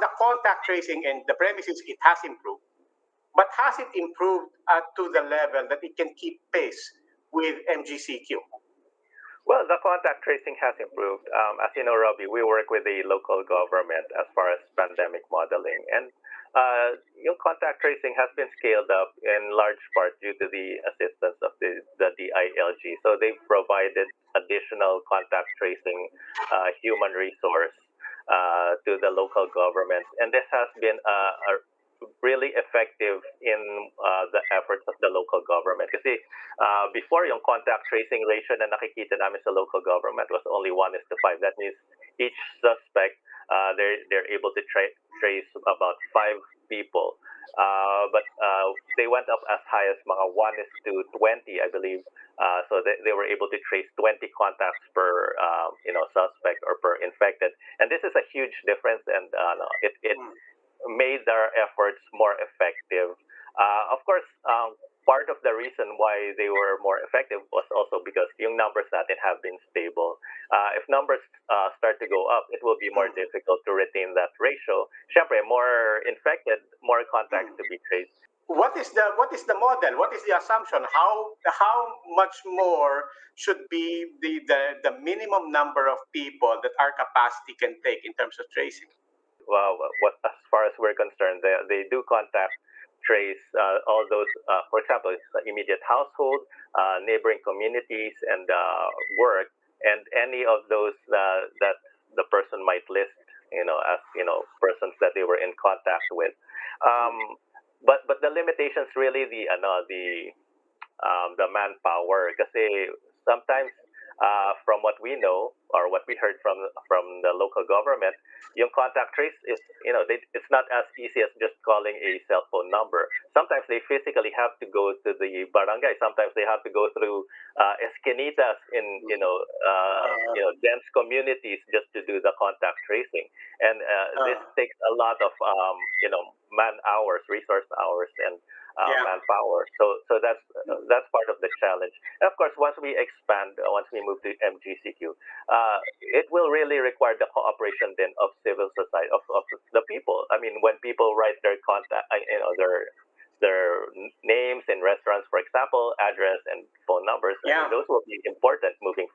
the contact tracing and the premises, it has improved, but has it improved to the level that it can keep pace with MGCQ? Well, the contact tracing has improved. As you know, Robbie, we work with the local government as far as pandemic modeling, and yung contact tracing has been scaled up in large part due to the assistance of the DILG. So they've provided additional contact tracing human resource to the local governments, and this has been a really effective in the efforts of the local government. Kasi before yung contact tracing ratio na nakikita namin sa local government was only 1:5. That means each suspect, they're able to trace about 5 people. But they went up as high as mga 1:20, I believe. So they were able to trace 20 contacts per suspect or per infected. And this is a huge difference, and it made our efforts more effective. Of course, part of the reason why they were more effective was also because yung numbers natin have been stable. If numbers start to go up, it will be more difficult to retain that ratio. Siyempre, more infected, more contacts to be traced. What is the model? What is the assumption? How much more should be the minimum number of people that our capacity can take in terms of tracing? Well, as far as we're concerned, they do contact trace all those, for example, immediate household, neighboring communities, and work, and any of those that the person might list, as persons that they were in contact with. But the limitations really the manpower, kasi sometimes from what we know or what we heard from the local government, yung contact trace is it's not as easy as just calling a cell phone number. Sometimes they physically have to go to the barangay. Sometimes they have to go through esquinitas in dense communities just to do the contact tracing, and this takes a lot of man hours, resource hours, and manpower. So that's part of the challenge. And of course, once we expand, once we move to MGCQ, it will really require the cooperation then of civil society, of the people. I mean, when people write their contact, their names in restaurants, for example, address and phone numbers, I mean, those will be important moving